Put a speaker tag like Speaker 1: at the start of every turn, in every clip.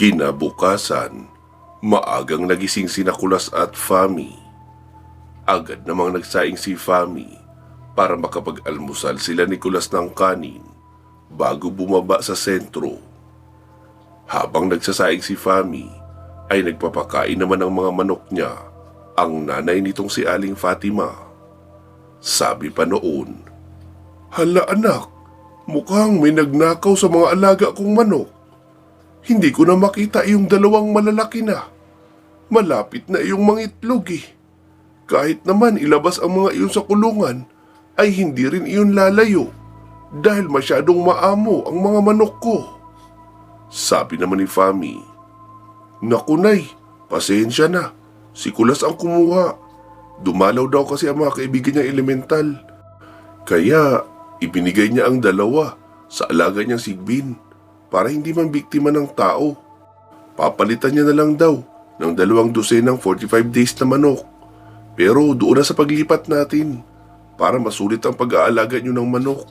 Speaker 1: Kinabukasan, maagang nagising si Nicolas at Fami. Agad namang nagsaing si Fami para makapag-almusal sila Nicolas ng kanin bago bumaba sa sentro. Habang nagsasaing si Fami, ay nagpapakain naman ng mga manok niya ang nanay nitong si Aling Fatima. Sabi pa noon, "Hala anak, mukhang may nagnakaw sa mga alaga kong manok. Hindi ko na makita yung dalawang malalaki na. Malapit na iyong mga itlog eh. Kahit naman ilabas ang mga iyon sa kulungan, ay hindi rin iyon lalayo dahil masyadong maamo ang mga manok ko." Sabi naman ni Fami, "Naku nay, pasensya na. Si Kulas ang kumuha. Dumalaw daw kasi ang mga kaibigan niyang elemental. Kaya ibinigay niya ang dalawa sa alaga niyang Sigbin para hindi man biktima ng tao. Papalitan niya na lang daw ng 2 dosenang 45 days na manok. Pero doon na sa paglipat natin para masulit ang pag-aalaga niyo ng manok.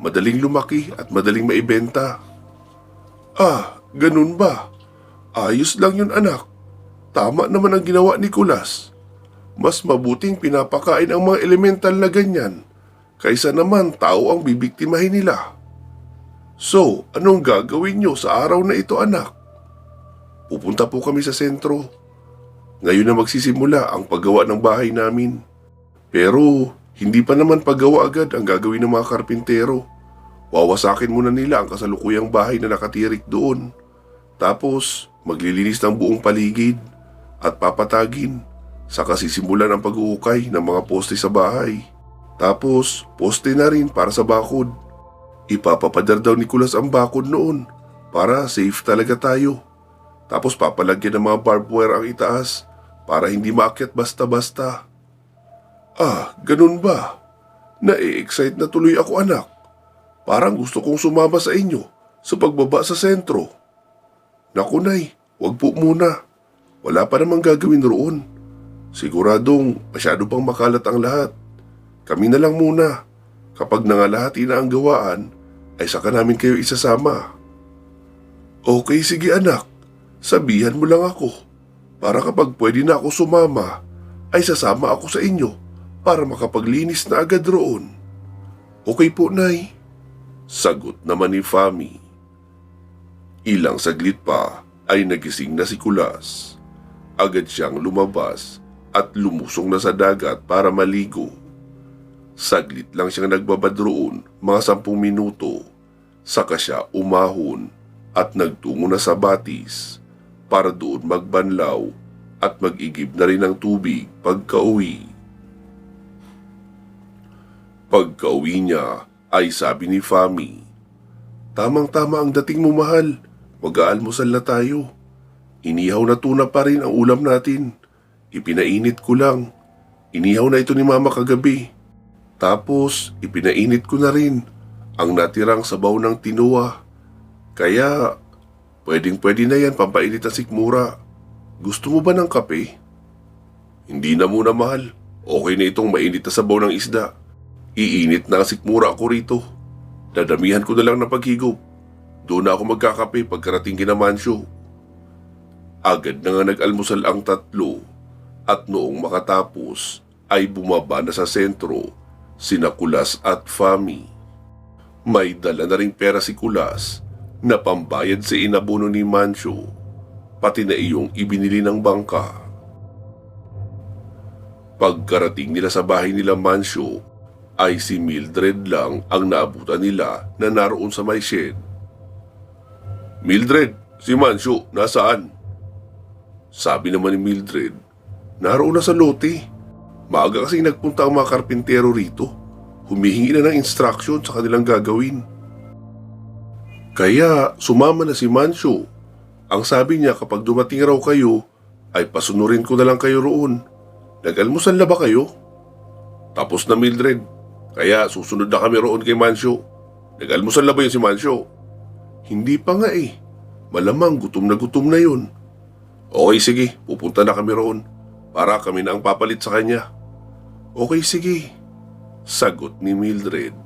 Speaker 1: Madaling lumaki at madaling maibenta." "Ah, ganun ba? Ayos lang yun anak. Tama naman ang ginawa ni Kulas. Mas mabuting pinapakain ang mga elemental na ganyan kaysa naman tao ang bibiktimahin nila. So, anong gagawin niyo sa araw na ito anak?" "Pupunta po kami sa sentro. Ngayon na magsisimula ang paggawa ng bahay namin. Pero hindi pa naman paggawa agad ang gagawin ng mga karpintero. Wawasakin muna nila ang kasalukuyang bahay na nakatirik doon. Tapos maglilinis ng buong paligid at papatagin. Saka sisimulan ang pag-uukay ng mga poste sa bahay. Tapos poste na rin para sa bakod. Ipapapadar daw ni Kulas ang bakod noon para safe talaga tayo. Tapos papalagyan ng mga barbed wire ang itaas para hindi maakyat basta-basta." "Ah, ganun ba? Na-excite na tuloy ako anak. Parang gusto kong sumama sa inyo sa pagbaba sa sentro." "Naku nay, wag po muna. Wala pa namang gagawin roon. Siguradong masyado pang makalat ang lahat. Kami na lang muna. Kapag nangalahati na ang gawaan, ay saka namin kayo isasama." "Okay, sige anak. Sabihan mo lang ako. Para kapag pwede na ako sumama, ay sasama ako sa inyo para makapaglinis na agad roon." "Okay po, Nay." Sagot naman ni Fami. Ilang saglit pa ay nagising na si Kulas. Agad siyang lumabas at lumusong na sa dagat para maligo. Saglit lang siyang nagbabad roon, mga 10 minuto. Saka siya umahon at nagtungo na sa batis para doon magbanlaw at mag-igib na rin ng tubig pagka-uwi. Pagka-uwi niya ay sabi ni Fami, "Tamang-tama ang dating mo mahal. Mag-aalmusal na tayo. Inihaw na tuna pa rin ang ulam natin. Ipinainit ko lang. Inihaw na ito ni Mama kagabi. Tapos ipinainit ko na rin ang natirang sabaw ng tinoa. Kaya pwedeng-pwede na yan pampainit ang sikmura. Gusto mo ba ng kape?" "Hindi na muna mahal. Okay na itong mainit na sabaw ng isda. Iinit na ang sikmura ko rito. Dadamihan ko na lang ng paghigop. Doon na ako magkakape pagkarating kina Mancio." Agad na nga nag-almusal ang tatlo at noong makatapos ay bumaba na sa sentro sina Kulas at Fami. May dala na ring pera si Kulas na pambayad sa inabono ni Mancio, pati na iyong ibinili ng bangka. Pagkarating nila sa bahay nila Mancio, ay si Mildred lang ang naabutan nila na naroon sa may shed. "Mildred, si Mancio, nasaan?" Sabi naman ni Mildred, "Naroon na sa lote. Maaga kasi nagpunta ang mga karpintero rito. Humihingi na ng instruction sa kanilang gagawin. Kaya sumama na si Mancio. Ang sabi niya kapag dumating raw kayo, ay pasunurin ko na lang kayo roon. Nag-almusal na ba kayo?" "Tapos na Mildred. Kaya susunod na kami roon kay Mancio." "Nag-almusal na ba yun si Mancio?" "Hindi pa nga eh. Malamang gutom na yun." "Okay sige, pupunta na kami roon para kami na ang papalit sa kanya." "Okay sige." Sagot ni Mildred,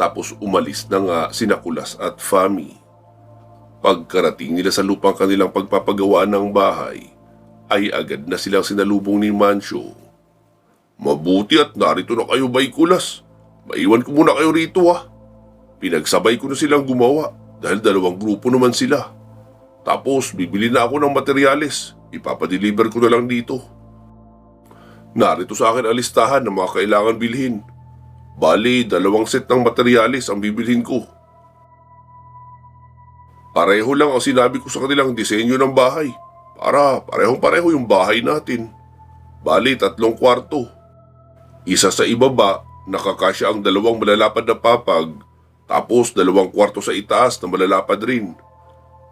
Speaker 1: tapos umalis na nga sina Kulas at Fami. Pagkarating nila sa lupang kanilang pagpapagawaan ng bahay, ay agad na silang sinalubong ni Mancio. Mabuti at narito na kayo, Bay Kulas. Maiwan ko muna kayo rito ha. Pinagsabay ko na silang gumawa dahil dalawang grupo naman sila. Tapos bibili na ako ng materyales. Ipapadeliver ko na lang dito. Narito sa akin ang listahan ng mga kailangan bilhin. Bali, 2 set ng materyales ang bibilhin ko. Pareho lang ang sinabi ko sa kanilang disenyo ng bahay. Para parehong-pareho yung bahay natin. Bali, 3 kwarto. Isa sa ibaba, nakakasya ang 2 malalapad na papag. Tapos 2 kwarto sa itaas na malalapad rin.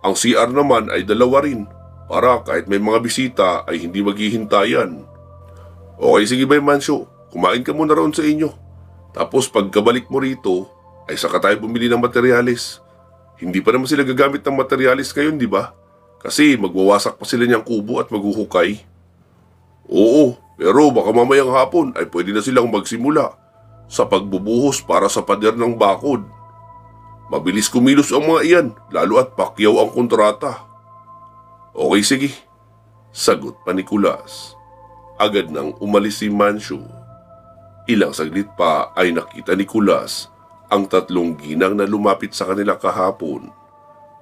Speaker 1: Ang CR naman ay 2 rin. Para kahit may mga bisita ay hindi maghihintayan. Okay, sige Bay Mancio. Kumain ka muna roon sa inyo. Tapos pagkabalik mo rito, ay saka tayo bumili ng materyales. Hindi pa naman sila gagamit ng materyales ngayon, di ba? Kasi magwawasak pa sila niyang kubo at maghuhukay. Oo, pero baka mamayang hapon ay pwede na silang magsimula sa pagbubuhos para sa pader ng bakod. Mabilis kumilos ang mga iyan, lalo at pakyaw ang kontrata. Okay, sige. Sagot pa ni Kulas. Agad nang umalis si Mancio. Ilang saglit pa ay nakita ni Kulas ang 3 ginang na lumapit sa kanila kahapon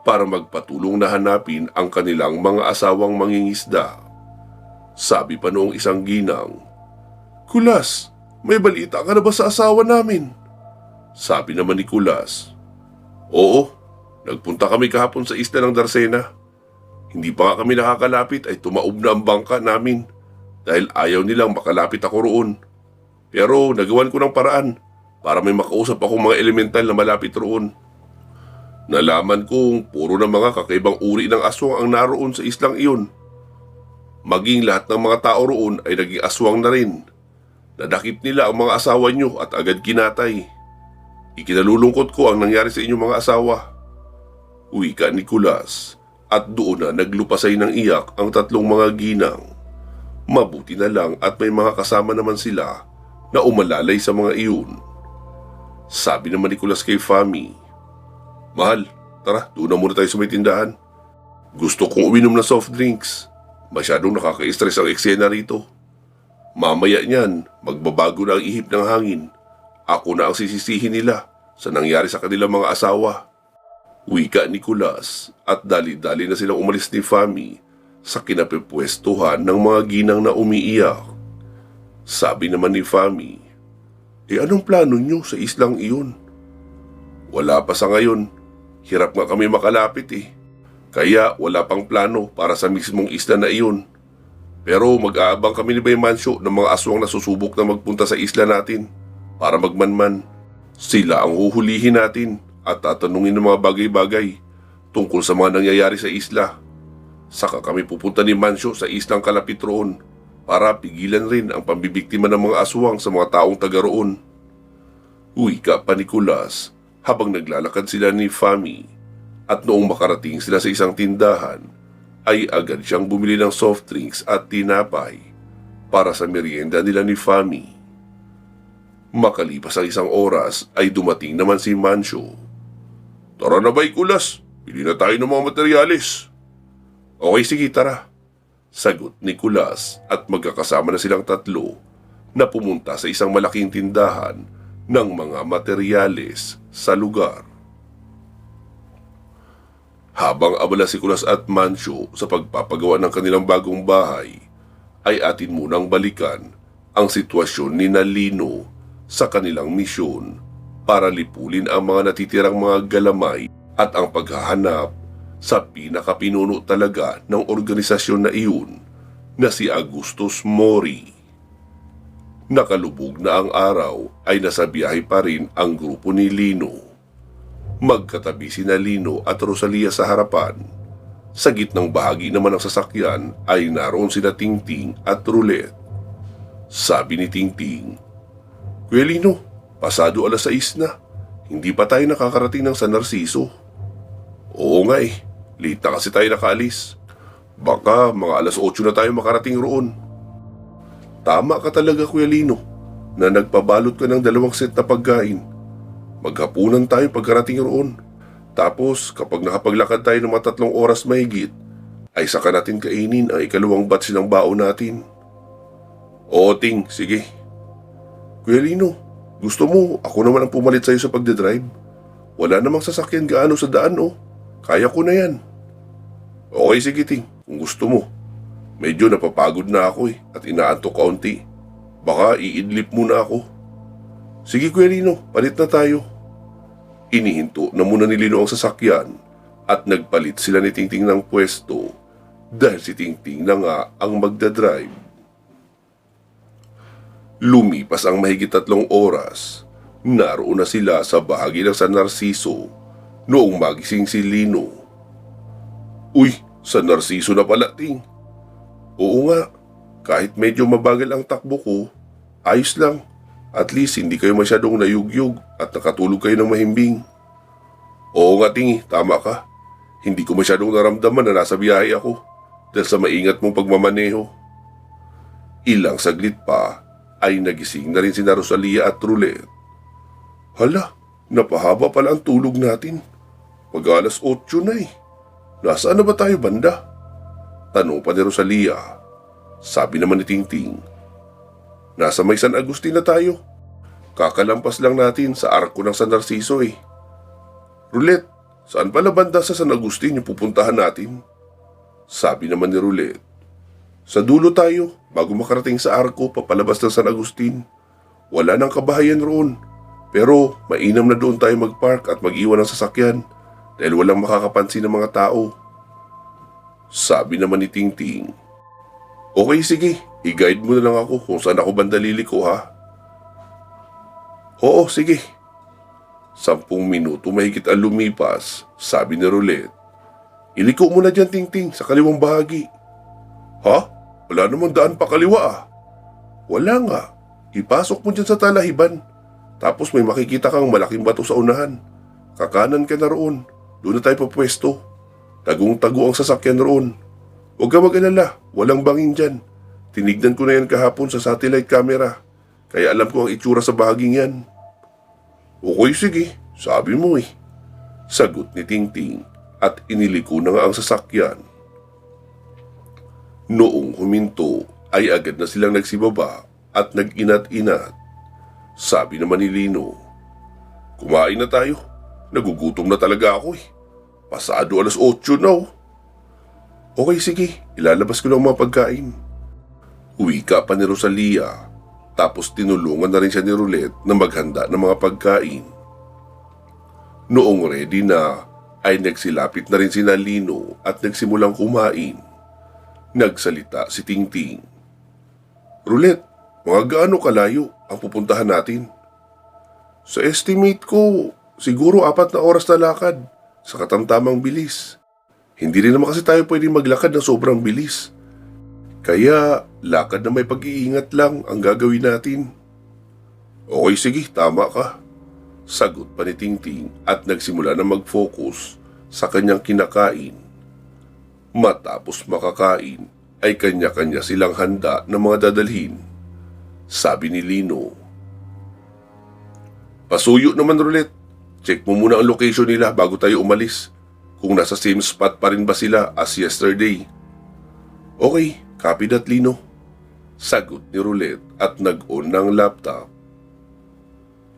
Speaker 1: para magpatulong na hanapin ang kanilang mga asawang mangingisda. Sabi pa noong isang ginang, Kulas, may balita ka na ba sa asawa namin? Sabi naman ni Kulas, Oo, nagpunta kami kahapon sa isla ng Darsena. Hindi pa nga kami nakakalapit ay tumaob na ang bangka namin dahil ayaw nilang makalapit ako roon. Pero nagawan ko ng paraan para may makausap akong mga elemental na malapit roon. Nalaman kong puro ng mga kakaibang uri ng aswang ang naroon sa islang iyon. Maging lahat ng mga tao roon ay naging aswang na rin. Nadakip nila ang mga asawa nyo at agad kinatay. Ikinalulungkot ko ang nangyari sa inyong mga asawa. Wika ni Kulas at doon na naglupasay ng iyak ang 3 mga ginang. Mabuti na lang at may mga kasama naman sila na umalalay sa mga iyon. Sabi naman ni Kulas kay Fami, Mahal, tara, doon na muna tayo sa may tindahan. Gusto kong uminom ng soft drinks. Masyadong nakaka-stress ang eksena rito. Mamaya niyan, magbabago na ang ihip ng hangin. Ako na ang sisisihin nila sa nangyari sa kanilang mga asawa. Wika ni Kulas at dali-dali na silang umalis ni Fami sa kinapipwestuhan ng mga ginang na umiiyak. Sabi naman ni Fami, anong plano nyo sa islang iyon? Wala pa sa ngayon. Hirap nga kami makalapit Kaya wala pang plano para sa mismong isla na iyon. Pero mag-aabang kami ni Bay Mancio ng mga aswang na susubok na magpunta sa isla natin para magmanman. Sila ang huhulihin natin at tatanungin ng mga bagay-bagay tungkol sa mga nangyayari sa isla. Saka kami pupunta ni Mancio sa islang kalapit roon para pigilan rin ang pambibiktima ng mga aswang sa mga taong taga roon. Wika pa ni Kulas habang naglalakad sila ni Fami at noong makarating sila sa isang tindahan ay agad siyang bumili ng soft drinks at tinapay para sa merienda nila ni Fami. Makalipas ang 1 oras ay dumating naman si Mancio. Tara na Bay Kulas, bili na tayo ng mga materyales. Okay, sige, tara. Sagot ni Kulas at magkakasama na silang 3 na pumunta sa isang malaking tindahan ng mga materyales sa lugar. Habang abala si Kulas at Mancio sa pagpapagawa ng kanilang bagong bahay, ay atin munang balikan ang sitwasyon ni Lino sa kanilang misyon para lipulin ang mga natitirang mga galamay at ang paghahanap sa pinakapinuno talaga ng organisasyon na iyon na si Agustus Mori. Nakalubog na ang araw ay nasa biyahe pa rin ang grupo ni Lino. Magkatabi sina Lino at Rosalia sa harapan. Sa gitnang bahagi naman ng sasakyan ay naroon sina Tingting at Roulette. Sabi ni Tingting, Kuya Lino, pasado 6:00 na. Hindi pa tayo nakakarating ng San Narciso. Oo nga late na kasi tayo nakaalis. Baka mga 8:00 na tayo makarating roon. Tama ka talaga Kuya Lino na nagpabalot ka ng 2 set na pagkain. Maghapunan tayo pagkarating roon. Tapos kapag nakapaglakad tayo ng mga 3 oras mahigit, ay saka natin kainin ang ikalawang batch ng baon natin. Oo, Ting, sige. Kuya Lino, gusto mo ako naman ang pumalit sa'yo sa pagdadrive? Wala namang sasakyan gaano sa daan oh. Kaya ko na yan. Okay, sige Ting, kung gusto mo. Medyo napapagod na ako at inaantok kaunti. Baka iidlip muna ako. Sige Kuya Lino, palit na tayo. Inihinto na muna ni Lino ang sasakyan at nagpalit sila ni Tingting ng pwesto dahil si Tingting na nga ang magdadrive. Lumipas ang mahigit 3 oras. Naroon na sila sa bahagi ng San Narciso noong magising si Lino. Uy, San Narciso na pala, Ting. Oo nga, kahit medyo mabagal ang takbo ko, ayos lang. At least hindi kayo masyadong nayugyug at nakatulog kayo ng mahimbing. Oo nga Ting, tama ka. Hindi ko masyadong naramdaman na nasa biyahe ako dahil sa maingat mong pagmamaneho. Ilang saglit pa ay nagising na rin sina Rosalia at Roulette. Hala, napahaba pala ang tulog natin. Mag-alas 8 na eh. Nasaan na ba tayo banda? Tanong pa ni Rosalia. Sabi naman ni Tingting, nasa may San Agustin na tayo. Kakalampas lang natin sa arko ng San Narciso eh. Roulette, saan pala banda sa San Agustin yung pupuntahan natin? Sabi naman ni Roulette, sa dulo tayo bago makarating sa arko papalabas ng San Agustin. Wala nang kabahayan roon. Pero mainam na doon tayo magpark at mag-iwan ng sasakyan dahil walang makakapansin ng mga tao. Sabi naman ni Tingting, okay sige, i-guide mo na lang ako kung saan ako banda liliko ha. Oo, sige. 10 minuto mahigit ang lumipas, sabi ni Roulette. Iliko mo na dyan Tingting sa kaliwang bahagi. Ha? Wala namang daan pa kaliwa ah. Wala nga. Ipasok mo dyan sa talahiban. Tapos may makikita kang malaking bato sa unahan. Kakanan ka na roon. Doon na tayo papwesto. Tagong-tago ang sasakyan roon. Huwag ka mag-alala, walang bangin dyan. Tinignan ko na yan kahapon sa satellite camera. Kaya alam ko ang itsura sa bahaging yan. Okay sige, sabi mo eh. Sagot ni Tingting at iniliko na nga ang sasakyan. Noong huminto ay agad na silang nagsibaba at nag-inat-inat. Sabi naman ni Lino, kumain na tayo. Nagugutom na talaga ako eh. Pasado alas 8 na oh. Okay sige, ilalabas ko lang mga pagkain. Uwi ka pa ni Rosalia. Tapos tinulungan na rin siya ni Roulette na maghanda ng mga pagkain. Noong ready na, ay nagsilapit na rin sina Lino at nagsimulang kumain. Nagsalita si Tingting. Roulette, mga gaano kalayo ang pupuntahan natin? Sa estimate ko, siguro 4 na oras na lakad sa katamtamang bilis. Hindi rin naman kasi tayo pwedeng maglakad ng sobrang bilis. Kaya lakad na may pag-iingat lang ang gagawin natin. Okay sige, tama ka. Sagot pa ni Tingting at nagsimula na mag-focus sa kanyang kinakain. Matapos makakain ay kanya-kanya silang handa ng mga dadalhin. Sabi ni Lino, pasuyo naman Roulette. Check mo muna ang location nila bago tayo umalis. Kung nasa same spot pa rin ba sila as yesterday. Okay, copy that Lino. Sagot ni Roulette at nag-on ng laptop.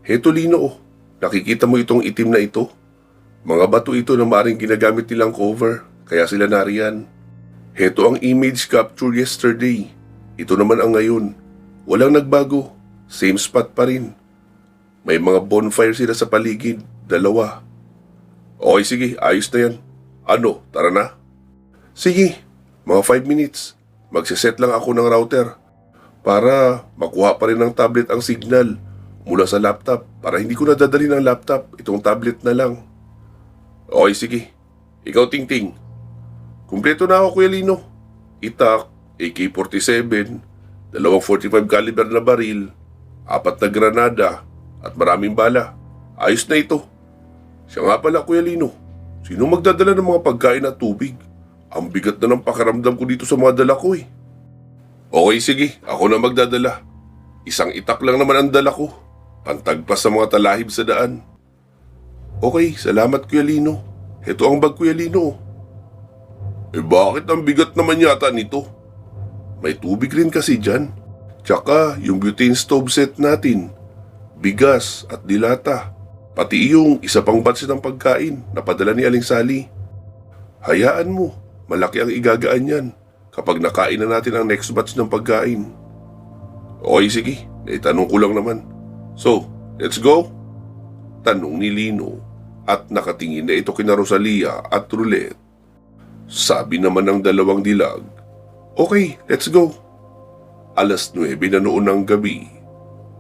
Speaker 1: Heto Lino oh, nakikita mo itong itim na ito? Mga bato ito na maaaring ginagamit nilang cover, kaya sila nariyan. Heto ang image capture yesterday. Ito naman ang ngayon. Walang nagbago, same spot pa rin. May mga bonfire sila sa paligid, 2. Okay sige, ayos na yan. Ano, tara na? Sige, mga 5 minutes. Magsiset lang ako ng router para makuha pa rin ng tablet ang signal mula sa laptop para hindi ko nadadali ng laptop, itong tablet na lang. Okay sige, ikaw Tingting. Kumpleto na ako Kuya Lino. Itak, AK-47, 245 caliber na baril, 4 na granada, at maraming bala. Ayos na ito. Siya nga pala Kuya Lino, sino magdadala ng mga pagkain at tubig? Ang bigat na ng pakaramdam ko dito sa mga dala ko eh. Okay sige, ako na magdadala. Isang itak lang naman ang dala ko. Pantagpas sa mga talahib sa daan. Okay, salamat Kuya Lino. Ito ang bag Kuya Lino. Bakit ang bigat naman yata nito? May tubig rin kasi dyan. Tsaka yung butane stove set natin, bigas at dilata. Pati yung isa pang batch ng pagkain na padala ni Aling Sally. Hayaan mo, malaki ang igagaan yan kapag nakain na natin ang next batch ng pagkain. Okay, sige, naitanong ko lang naman. So, let's go? Tanong ni Lino at nakatingin na ito kina Rosalia at Roulette. Sabi naman ng dalawang dilag, okay, let's go. 9:00 na noon ng gabi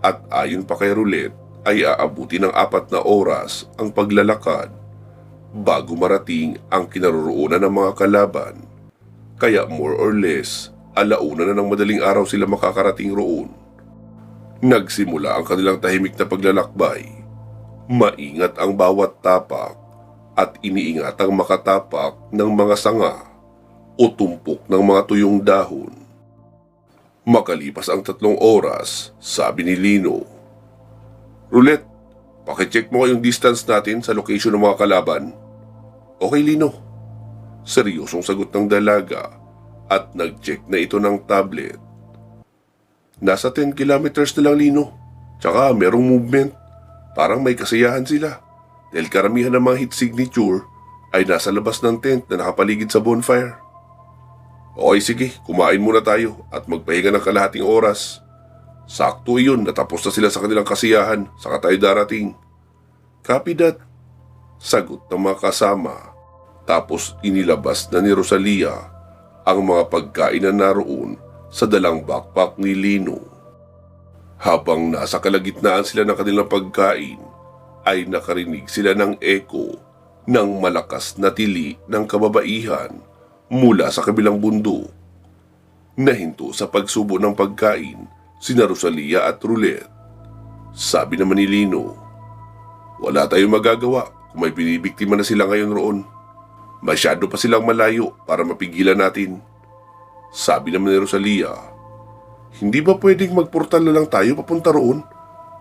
Speaker 1: at ayon pa kay Roulette ay aabuti ng 4 na oras ang paglalakad bago marating ang kinaroroonan ng mga kalaban. Kaya more or less, 1:00 na ng madaling araw sila makakarating roon. Nagsimula ang kanilang tahimik na paglalakbay. Maingat ang bawat tapak at iniingat ang makatapak ng mga sanga o tumpok ng mga tuyong dahon. Makalipas ang 3 oras, sabi ni Lino, Roulette, pakicheck mo yung distance natin sa location ng mga kalaban. Okay, Lino. Seryosong sagot ng dalaga at nag-check na ito ng tablet. Nasa 10 kilometers na lang, Lino. Tsaka merong movement. Parang may kasiyahan sila. Dahil karamihan ng mga hit signature ay nasa labas ng tent na nakapaligid sa bonfire. Okay, sige, kumain muna tayo at magpahinga ng kalahating oras. Sakto iyon, natapos na sila sa kanilang kasiyahan, saka tayo darating. Copy that. Sagot ng mga kasama. Tapos inilabas na ni Rosalia ang mga pagkain na naroon sa dalang backpack ni Lino. Habang nasa kalagitnaan sila ng kanilang pagkain, ay nakarinig sila ng echo ng malakas na tili ng kababaihan mula sa kabilang bundok. Nahinto sa pagsubo ng pagkain sina Rosalia at Roulette. Sabi naman ni Lino, wala tayong magagawa kung may binibiktima na sila ngayon roon. Masyado pa silang malayo para mapigilan natin. Sabi naman ni Rosalia, hindi ba pwedeng magportal na lang tayo papunta roon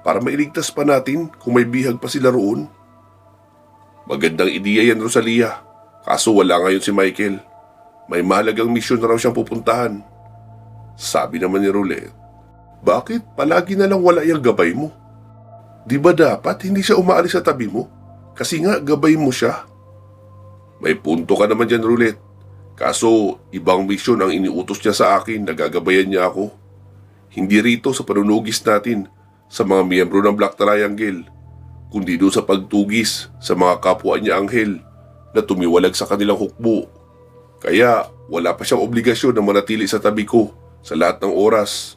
Speaker 1: para mailigtas pa natin kung may bihag pa sila roon? Magandang ideya yan, Rosalia. Kaso wala ngayon si Michael. May mahalagang misyon na raw siyang pupuntahan. Sabi naman ni Roulette, bakit palagi na lang wala yung gabay mo? Di ba dapat hindi siya umaalis sa tabi mo? Kasi nga gabay mo siya. May punto ka naman dyan, Roulette. Kaso ibang misyon ang iniutos niya sa akin na gagabayan niya ako. Hindi rito sa panunugis natin sa mga miyembro ng Black Triangle, kundi doon sa pagtugis sa mga kapwa niya anghel na tumiwalag sa kanilang hukbo. Kaya wala pa siyang obligasyon na manatili sa tabi ko sa lahat ng oras.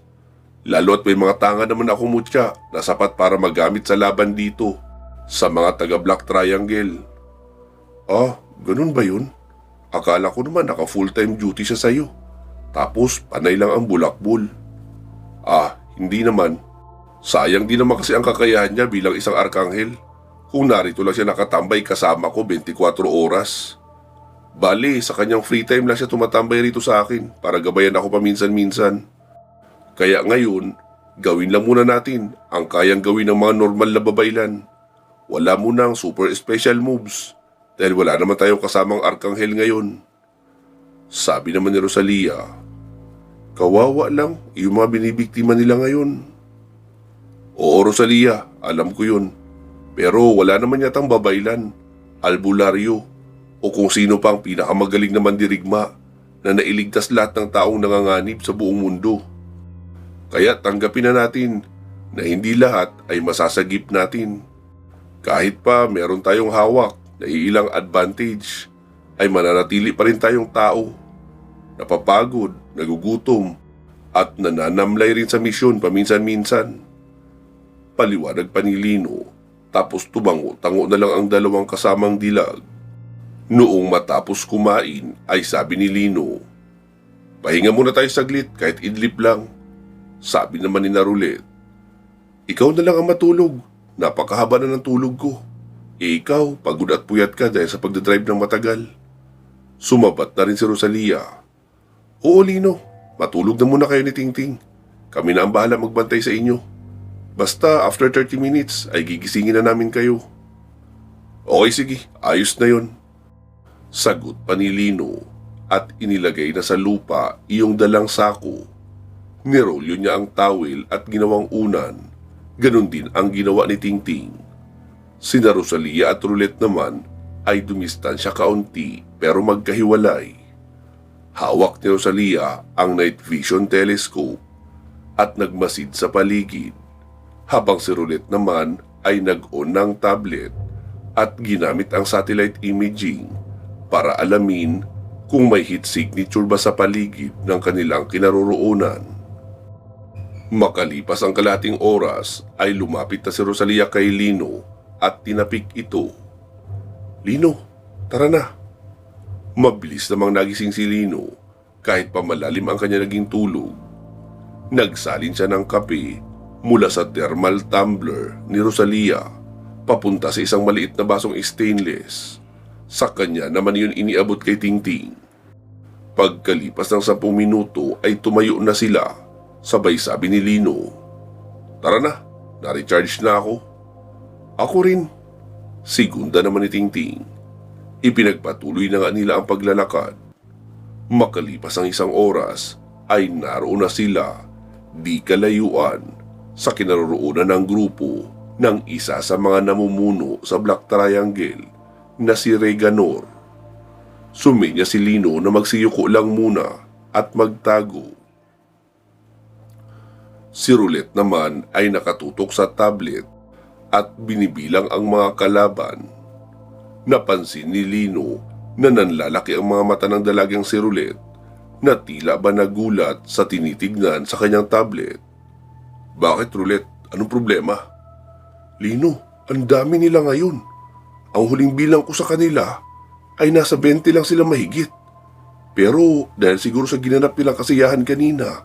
Speaker 1: Lalo at may mga tanga naman ako, mutya, na sapat para magamit sa laban dito sa mga taga Black Triangle. Ah, ganun ba yun? Akala ko naman naka full-time duty siya sa'yo. Tapos panay lang ang bulakbol. Ah, hindi naman. Sayang din naman kasi ang kakayahan niya bilang isang arkanghel kung narito lang siya nakatambay kasama ko 24 oras. Bali, sa kanyang free time lang siya tumatambay rito sa akin para gabayan ako paminsan-minsan. Kaya ngayon, gawin lang muna natin ang kayang gawin ng mga normal na babaylan. Wala muna ang super special moves dahil wala naman tayong kasamang arkanghel ngayon. Sabi naman ni Rosalia, kawawa lang yung mga binibiktima nila ngayon. Oo, Rosalia, alam ko yun. Pero wala naman yatang babaylan, albularyo, o kung sino pang pinakamagaling na mandirigma na nailigtas lahat ng taong nanganganib sa buong mundo. Kaya tanggapin na natin na hindi lahat ay masasagip natin. Kahit pa meron tayong hawak na ilang advantage, ay mananatili pa rin tayong tao. Napapagod, nagugutom, at nananamlay rin sa misyon paminsan-minsan. Paliwanag pa ni Lino, tapos tumango-tango na lang ang dalawang kasamang dilag. Noong matapos kumain ay sabi ni Lino, pahinga muna tayo saglit kahit idlip lang. Sabi naman ni Roulette, ikaw na lang ang matulog, napakahaba na ng tulog ko. Ikaw, pagod at puyat ka dahil sa pagdadrive ng matagal. Sumabat na rin si Rosalia. Oo, Lino, matulog na muna kayo ni Tingting. Kami na ang bahala magbantay sa inyo. Basta after 30 minutes ay gigisingin na namin kayo. Okay, sige, ayos na yon. Sagot pa ni Lino at inilagay na sa lupa iyong dalang sako. Nirolyo niya ang tawel at ginawang unan. Ganon din ang ginawa ni Tingting. Sina Rosalia at Roulette naman ay dumistansya kaunti pero magkahiwalay. Hawak ni Rosalia ang night vision telescope at nagmasid sa paligid, habang si Roulette naman ay nag-on ng tablet at ginamit ang satellite imaging para alamin kung may heat signature ba sa paligid ng kanilang kinaroroonan. Makalipas ang kalating oras ay lumapit na si Rosalia kay Lino at tinapik ito. Lino, tara na. Mabilis namang nagising si Lino kahit pa malalim ang kanya naging tulog. Nagsalin siya ng kape mula sa thermal tumbler ni Rosalia papunta sa isang maliit na basong stainless. Sa kanya naman yun iniabot kay Tingting. Pagkalipas ng 10 minuto ay tumayo na sila. Sabay sabi ni Lino, tara na, na-recharge na ako. Ako rin. Segunda naman ni Tingting. Ipinagpatuloy na nga nila ang paglalakad. Makalipas ang 1 oras ay naroon na sila, di kalayuan, sa kinaroroonan ng grupo ng isa sa mga namumuno sa Black Triangle na si Reganor. Suminya si Lino na magsiyuko lang muna at magtago. Si Roulette naman ay nakatutok sa tablet at binibilang ang mga kalaban. Napansin ni Lino na nanlalaki ang mga mata ng dalagang si Roulette na tila ba nagulat sa tinitignan sa kanyang tablet. Bakit, Roulette? Anong problema? Lino, ang dami nila ngayon. Ang huling bilang ko sa kanila ay nasa 20 lang sila mahigit. Pero dahil siguro sa ginanap nilang kasiyahan kanina,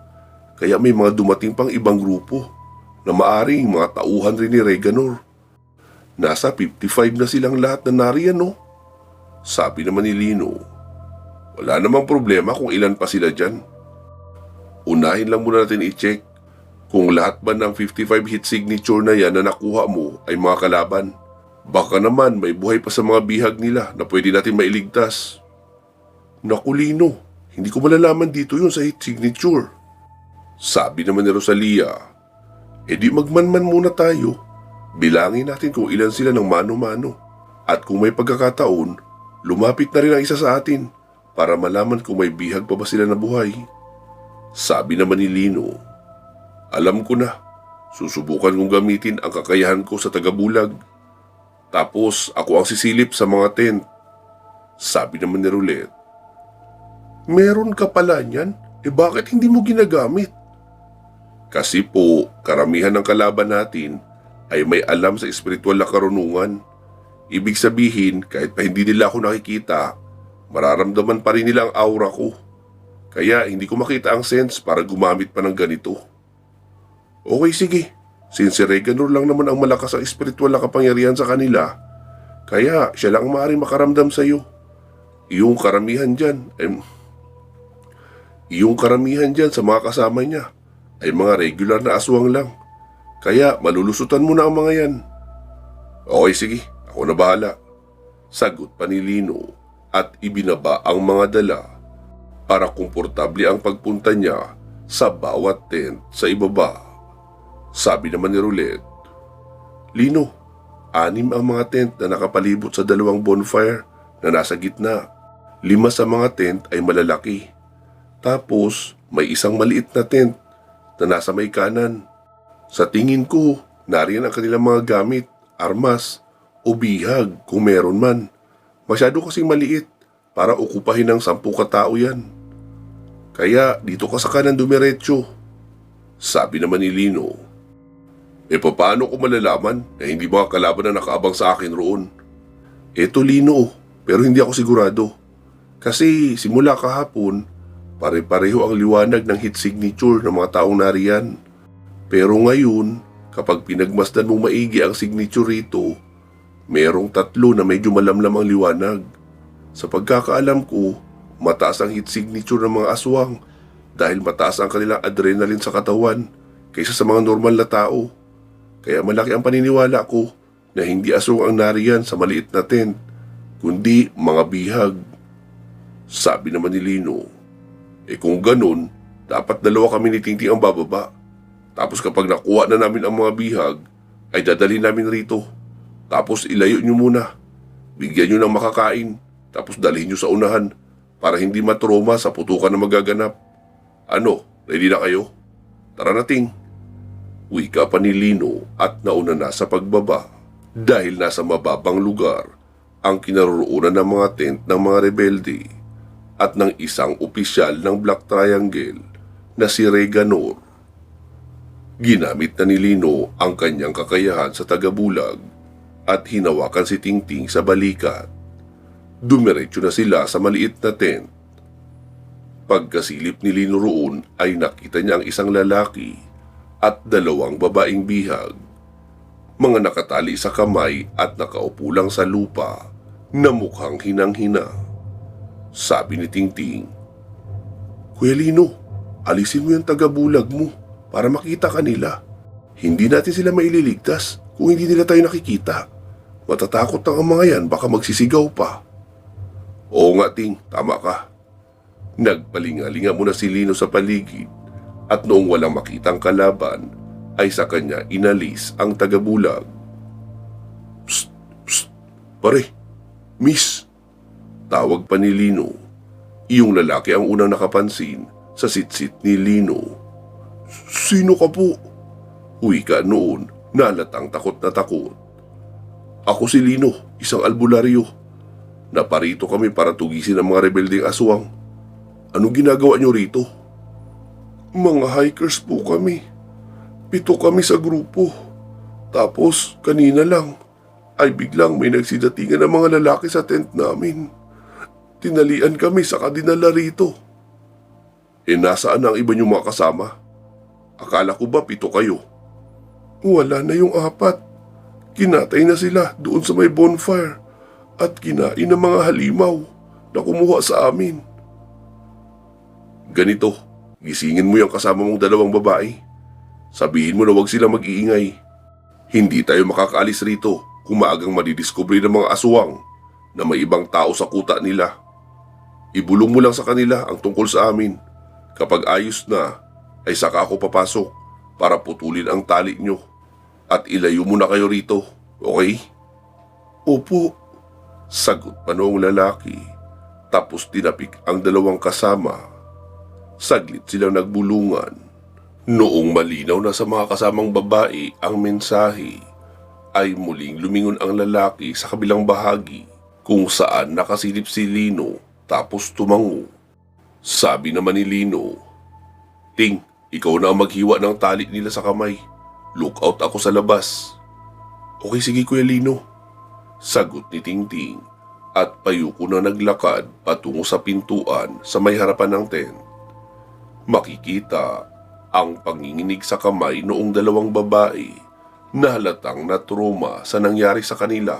Speaker 1: kaya may mga dumating pang ibang grupo na maaring mga tauhan rin ni Reganor. Nasa 55 na silang lahat na nariyan, no? Sabi naman ni Lino, wala namang problema kung ilan pa sila dyan. Unahin lang muna natin i-check kung lahat ba ng 55 hit signature na yan na nakuha mo ay mga kalaban. Baka naman may buhay pa sa mga bihag nila na pwede natin mailigtas. Naku Lino, hindi ko malalaman dito yun sa hit signature. Sabi naman ni Rosalia, di magmanman muna tayo. Bilangin natin kung ilan sila ng mano-mano. At kung may pagkakataon, lumapit na rin ang isa sa atin para malaman kung may bihag pa ba sila na buhay. Sabi naman ni Lino, alam ko na, susubukan kong gamitin ang kakayahan ko sa tagabulag. Tapos ako ang sisilip sa mga tent. Sabi naman ni Roulette, meron ka pala niyan? Bakit hindi mo ginagamit? Kasi po, karamihan ng kalaban natin ay may alam sa espiritual na karunungan. Ibig sabihin, kahit pa hindi nila ako nakikita, mararamdaman pa rin nila ang aura ko. Kaya hindi ko makita ang sense para gumamit pa ng ganito. Okay, sige. Since si Reganor lang naman ang malakas ang espiritual na kapangyarihan sa kanila, kaya siya lang maaaring makaramdam sa iyo. Iyong karamihan dyan sa mga kasama niya ay mga regular na aswang lang. Kaya malulusutan mo na ang mga yan. Okay, sige. Ako na bahala. Sagot pa ni Lino at ibinaba ang mga dala para komportable ang pagpunta niya sa bawat tent sa ibaba. Sabi naman ni Roulette, Lino, 6 ang mga tent na nakapalibot sa 2 bonfire na nasa gitna. 5 sa mga tent ay malalaki. Tapos may isang maliit na tent na nasa may kanan. Sa tingin ko, nariyan ang kanilang mga gamit, armas, o bihag kung meron man. Masyado kasing maliit para okupahin ng 10 katao yan. Kaya dito ka sa kanan dumiretso. Sabi naman ni Lino, paano ko malalaman na hindi mga kalaban na nakaabang sa akin roon? Eto Lino, pero hindi ako sigurado. Kasi simula kahapon, pare-pareho ang liwanag ng heat signature ng mga taong nariyan. Pero ngayon, kapag pinagmasdan mong maigi ang signature rito, merong 3 na medyo malamlam ang liwanag. Sa pagkakaalam ko, mataas ang heat signature ng mga aswang dahil mataas ang kanilang adrenaline sa katawan kaysa sa mga normal na tao. Kaya malaki ang paniniwala ko na hindi aswang ang nariyan sa maliit na tent, kundi mga bihag. Sabi naman ni Lino, kung ganun, dapat dalawa kami ni Tingting ang bababa. Tapos kapag nakuha na namin ang mga bihag, ay dadalhin namin rito. Tapos ilayo nyo muna. Bigyan nyo ng makakain. Tapos dalhin nyo sa unahan para hindi matroma sa putukan na magaganap. Ano, ready na kayo? Tara na, Ting. Wika pa ni Lino at nauna na sa pagbaba. Dahil nasa mababang lugar ang kinaroroonan ng mga tent ng mga rebelde at ng isang opisyal ng Black Triangle na si Reganor. Ginamit na ni Lino ang kanyang kakayahan sa tagabulag at hinawakan si Tingting sa balikat. Dumiretso na sila sa maliit na tent. Pagkasilip ni Lino roon ay nakita niya ang isang lalaki at dalawang babaeng bihag. Mga nakatali sa kamay at nakaupo lang sa lupa na mukhang hinang-hina. Sabi ni Tingting, Kuya Lino, alisin mo yung tagabulag mo para makita kanila. Hindi natin sila maililigtas kung hindi nila tayo nakikita. Matatakot ang mga yan, baka magsisigaw pa. Oo nga, Ting, tama ka. Nagpalingalinga muna si Lino sa paligid at noong walang makitang kalaban, ay sa kanya inalis ang tagabulag. Psst, psst, pare, miss. Tawag pa ni Lino. Iyong lalaki ang unang nakapansin sa sitsit ni Lino. Sino ka po? Wika noon, nalatang takot na takot. Ako si Lino, isang albularyo. Naparito kami para tugisin ang mga rebeldeng aswang. Anong ginagawa niyo rito? Mga hikers po kami. 7 kami sa grupo. Tapos kanina lang ay biglang may nagsidatingan ng mga lalaki sa tent namin. Tinalian kami saka dinala rito. Nasaan ang iba niyong mga kasama? Akala ko ba 7 kayo? Wala na yung 4. Kinatay na sila doon sa may bonfire at kinain ng mga halimaw na kumuha sa amin. Ganito, gisingin mo yung kasama mong 2 babae. Sabihin mo na huwag sila mag-iingay. Hindi tayo makakaalis rito kung maagang madidiscovery ng mga aswang na may ibang tao sa kuta nila. Ibulong mo lang sa kanila ang tungkol sa amin. Kapag ayos na, ay saka ako papasok para putulin ang tali nyo at ilayo mo na kayo rito, okay? Opo, sagot pa noong lalaki. Tapos tinapik ang 2 kasama. Saglit silang nagbulungan. Noong malinaw na sa mga kasamang babae ang mensahe, ay muling lumingon ang lalaki sa kabilang bahagi kung saan nakasilip si Lino tapos tumango. Sabi naman ni Lino, Ting, ikaw na ang maghiwa ng tali nila sa kamay. Lookout ako sa labas. Okay, sige Kuya Lino. Sagot ni Tingting at payuko na naglakad patungo sa pintuan sa may harapan ng tent. Makikita ang panginginig sa kamay noong 2 babae na halatang natroma sa nangyari sa kanila.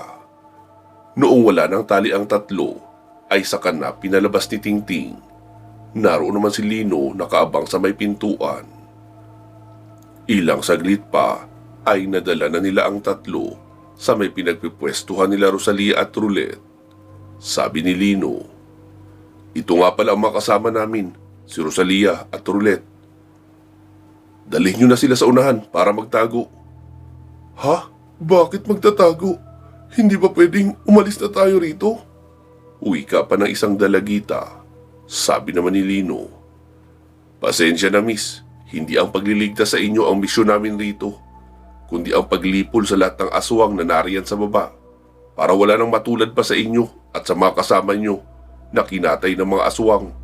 Speaker 1: Noong wala ng tali ang 3, ay saka na pinalabas ni Tingting. Naroon naman si Lino nakaabang sa may pintuan. Ilang saglit pa ay nadala na nila ang 3 sa may pinagpipwestuhan nila Rosalia at Roulette. Sabi ni Lino, ito nga pala ang mga kasama namin, si Rosalia at Roulette. Dalhin nyo na sila sa unahan para magtago. Ha? Bakit magtatago? Hindi ba pwedeng umalis na tayo rito? Wika pa ng isang dalagita. Sabi naman ni Lino, pasensya na miss, hindi ang pagliligtas sa inyo ang misyon namin rito, kundi ang paglipol sa lahat ng aswang na nariyan sa baba para wala nang matulad pa sa inyo at sa mga kasama nyo na kinatay ng mga aswang.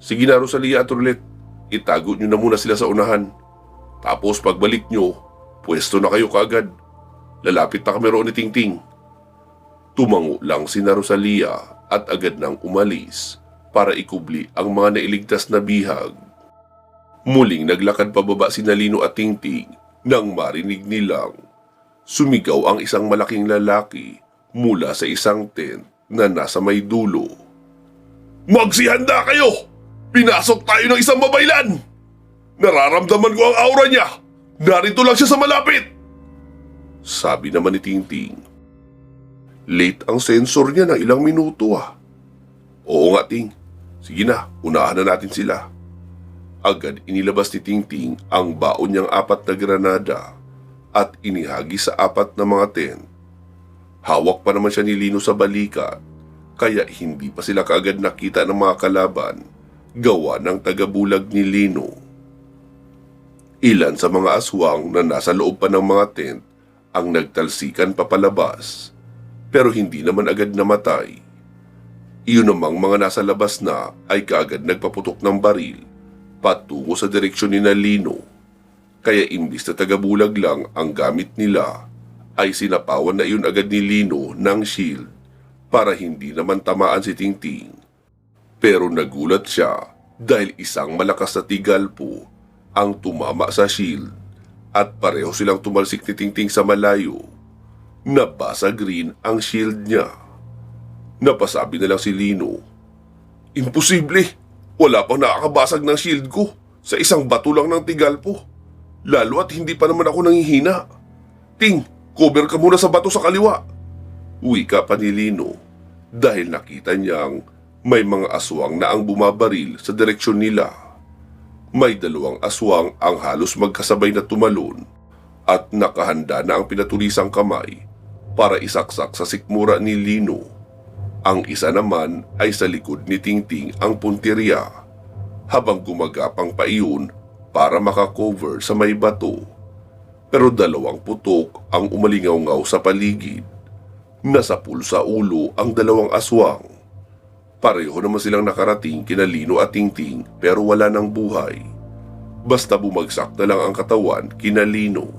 Speaker 1: Sige na Rosalia at Roulette, itago nyo na muna sila sa unahan. Tapos pagbalik nyo, pwesto na kayo kaagad. Lalapit na kami roon ni Tingting. Tumango lang si Rosalia at agad nang umalis para ikubli ang mga nailigtas na bihag. Muling naglakad pababa si Lino at Tingting nang marinig nilang sumigaw ang isang malaking lalaki mula sa isang tent na nasa may dulo. Magsihanda kayo! Pinasok tayo ng isang babaylan! Nararamdaman ko ang aura niya! Narito lang siya sa malapit! Sabi naman ni Tingting. Late ang sensor niya ng ilang minuto ah. Oo nga Ting, sige na, unahan na natin sila. Agad inilabas ni Tingting ang baon niyang 4 na granada at inihagi sa 4 na mga tent. Hawak pa naman siya ni Lino sa balikat, kaya hindi pa sila kaagad nakita ng mga kalaban, gawa ng tagabulag ni Lino. Ilan sa mga aswang na nasa loob pa ng mga tent ang nagtalsikan papalabas, pero hindi naman agad namatay. Iyon namang mga nasa labas na ay kaagad nagpaputok ng baril patungo sa direksyon ni Lino. Kaya imbis na tagabulag lang ang gamit nila, ay sinapawan na iyon agad ni Lino ng shield para hindi naman tamaan si Tingting. Pero nagulat siya dahil isang malakas na tigalpo ang tumama sa shield at pareho silang tumalsik ni Tingting sa malayo. Nabasag rin ang shield niya. Napasabi na lang si Lino, Imposible! Wala pang nakakabasag ng shield ko sa isang bato lang ng tigalpo. Lalo at hindi pa naman ako nangihina. Ting, cover ka muna sa bato sa kaliwa. Wika pa ni Lino dahil nakita niyang may mga aswang na ang bumabaril sa direksyon nila. May 2 aswang ang halos magkasabay na tumalon at nakahanda na ang pinatulisang kamay para isaksak sa sikmura ni Lino. Ang isa naman ay sa likod ni Tingting ang punteriya habang gumagapang pa iyon para makakover sa may bato. Pero 2 putok ang umalingaw-ngaw sa paligid. Nasapul sa ulo ang 2 aswang. Pareho naman silang nakarating kina Lino at Tingting pero wala ng buhay. Basta bumagsak na lang ang katawan kina Lino.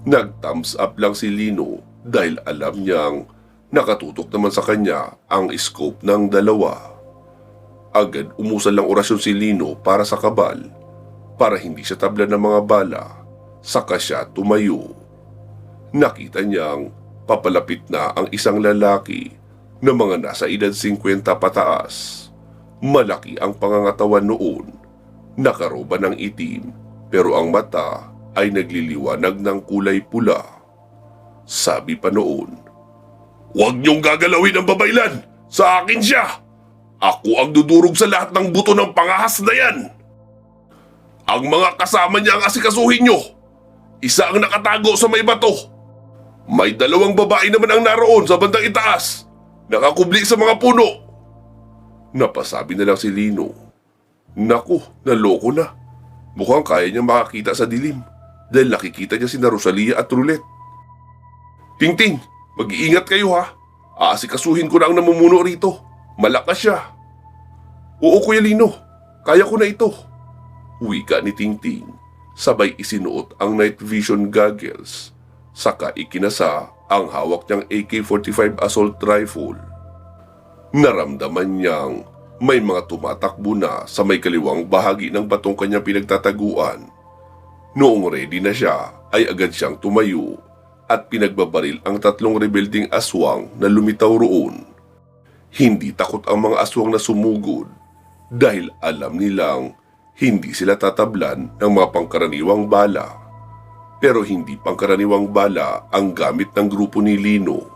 Speaker 1: Nag-thumbs up lang si Lino dahil alam niyang nakatutok naman sa kanya ang scope ng 2. Agad umusal lang orasyon si Lino para sa kabal, para hindi siya tablan ng mga bala, saka siya tumayo. Nakita niyang papalapit na ang isang lalaki na mga nasa edad 50 pataas. Malaki ang pangangatawan noon, nakaroba ng itim, pero ang mata ay nagliliwanag ng kulay pula. Sabi pa noon, Huwag niyong gagalawin ang babaylan! Sa akin siya! Ako ang dudurog sa lahat ng buto ng pangahas na yan! Ang mga kasama niya ang asikasuhin niyo! Isa ang nakatago sa may bato! May 2 babae naman ang naroon sa bandang itaas! Nakakubli sa mga puno! Napasabi na lang si Lino. Naku, naloko na. Mukhang kaya niya makakita sa dilim dahil nakikita niya sina Rosalia at Roulette. Tingting! Mag-iingat kayo ha. Aasikasuhin ko na ang namumuno rito. Malakas siya. Oo Kuya Lino, kaya ko na ito. Wika ni Tingting, sabay isinuot ang night vision goggles. Saka ikinasa ang hawak niyang AK-45 assault rifle. Naramdaman niyang may mga tumatakbo na sa may kaliwang bahagi ng batong kanyang pinagtataguan. Noong ready na siya, ay agad siyang tumayo at pinagbabaril ang 3 rebelding aswang na lumitaw roon. Hindi takot ang mga aswang na sumugod dahil alam nilang hindi sila tatablan ng mga pangkaraniwang bala. Pero hindi pangkaraniwang bala ang gamit ng grupo ni Lino,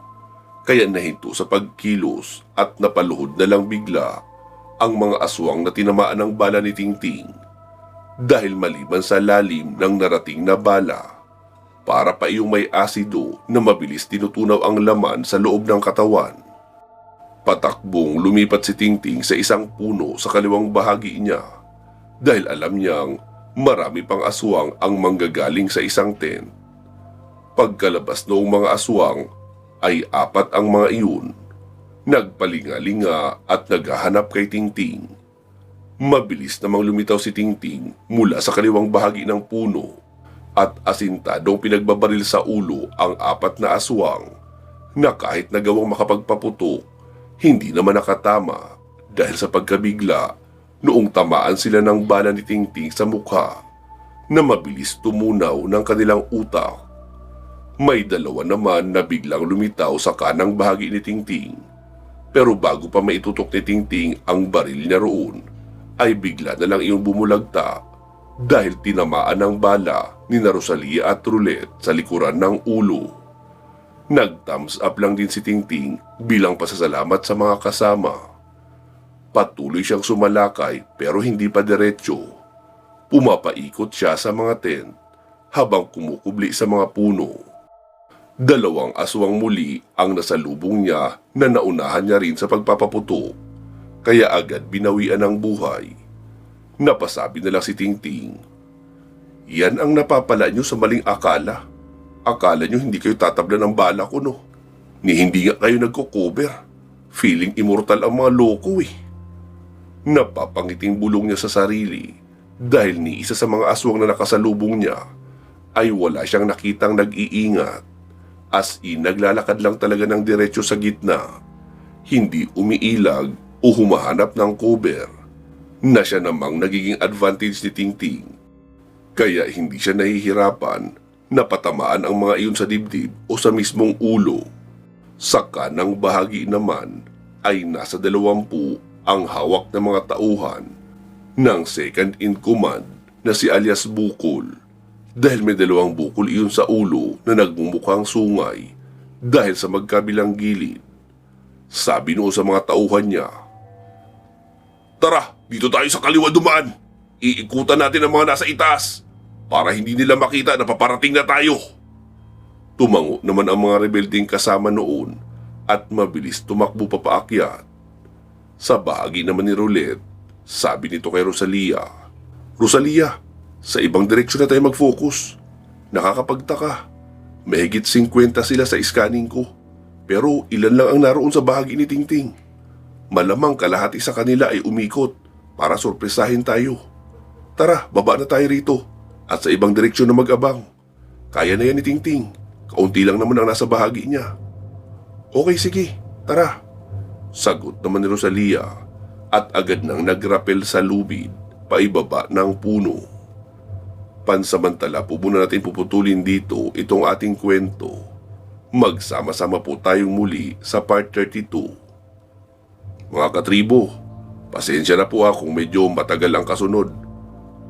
Speaker 1: kaya nahinto sa pagkilos at napaluhod na lang bigla ang mga aswang na tinamaan ng bala ni Tingting dahil maliban sa lalim ng narating na bala. Para pa iyong may asido na mabilis tinutunaw ang laman sa loob ng katawan. Patakbong lumipat si Tingting sa isang puno sa kaliwang bahagi niya dahil alam niyang marami pang aswang ang manggagaling sa isang tent. Pagkalabas noong mga aswang ay 4 ang mga iyon. Nagpalingalinga at naghahanap kay Tingting. Mabilis namang lumitaw si Tingting mula sa kaliwang bahagi ng puno at asintadong pinagbabaril sa ulo ang 4 na aswang na kahit nagawang makapagpaputok, hindi naman nakatama dahil sa pagkabigla noong tamaan sila ng bala ni Tingting sa mukha na mabilis tumunaw ng kanilang utak. May 2 naman na biglang lumitaw sa kanang bahagi ni Tingting, pero bago pa maitutok ni Tingting ang baril niya roon, ay bigla na lang iyong bumulagta dahil tinamaan ng bala ni Rosalia at Roulette sa likuran ng ulo. Nag-thumbs up lang din si Tingting bilang pasasalamat sa mga kasama. Patuloy siyang sumalakay pero hindi pa diretsyo. Pumapaikot siya sa mga tent habang kumukubli sa mga puno. Dalawang aswang muli ang nasalubong niya na naunahan niya rin sa pagpapaputok, kaya agad binawian ng buhay. Napasabi na lang si Tingting, "Yan ang napapala niyo sa maling akala. Akala niyo hindi kayo tatabla ng bala ko, no? Ni hindi nga kayo nagko-cover. Feeling immortal ang mga loko eh." Napapangiting bulong niya sa sarili dahil ni isa sa mga aswang na nakasalubong niya ay wala siyang nakitang nag-iingat. As in, naglalakad lang talaga ng diretsyo sa gitna. Hindi umiilag o humahanap ng cover, na siya namang nagiging advantage ni Tingting. Kaya hindi siya nahihirapan na patamaan ang mga iyon sa dibdib o sa mismong ulo. Sa kanang bahagi naman ay nasa 20 ang hawak ng mga tauhan ng second in command na si alias Bukol, dahil may 2 bukol iyon sa ulo na nagmumukhang sungay dahil sa magkabilang gilid. Sabi noon sa mga tauhan niya, "Tara, dito tayo sa kaliwa dumaan. Iikutan natin ang mga nasa itaas para hindi nila makita na paparating na tayo." Tumango naman ang mga rebelding kasama noon at mabilis tumakbo papaakyat. Sa bahagi naman ni Roulette, sabi nito kay Rosalia, "Rosalia, sa ibang direksyon na tayo mag-focus. Nakakapagtaka. Mahigit 50 sila sa scanning ko. Pero ilan lang ang naroon sa bahagi ni Tingting. Malamang kalahati sa kanila ay umikot para sorpresahin tayo. Tara, baba na tayo rito at sa ibang direksyon na mag-abang. Kaya na yan ni Tingting. Kaunti lang naman ang nasa bahagi niya." "Okay, sige. Tara." Sagot naman ni Rosalia at agad nang nagrapel sa lubid paibaba ng puno. Pansamantala po muna natin puputulin dito itong ating kwento. Magsama-sama po tayong muli sa part 32. Mga katribo, pasensya na po kung medyo matagal ang kasunod.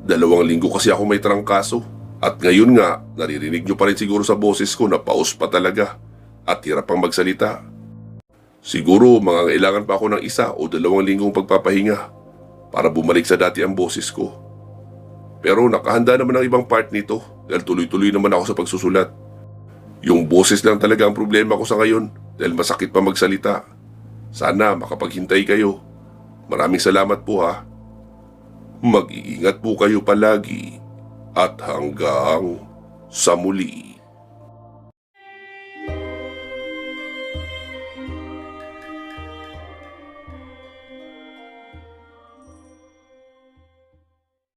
Speaker 1: 2 linggo kasi ako may trangkaso. At ngayon nga, naririnig nyo pa rin siguro sa boses ko na paus pa talaga at hirap pang magsalita. Siguro mangangailangan pa ako ng 1 o 2 linggong pagpapahinga para bumalik sa dati ang boses ko. Pero nakahanda naman ang ibang part nito dahil tuloy-tuloy naman ako sa pagsusulat. Yung boses lang talaga ang problema ko sa ngayon dahil masakit pa magsalita. Sana makapaghintay kayo. Maraming salamat po ha. Mag-iingat po kayo palagi at hanggang sa muli.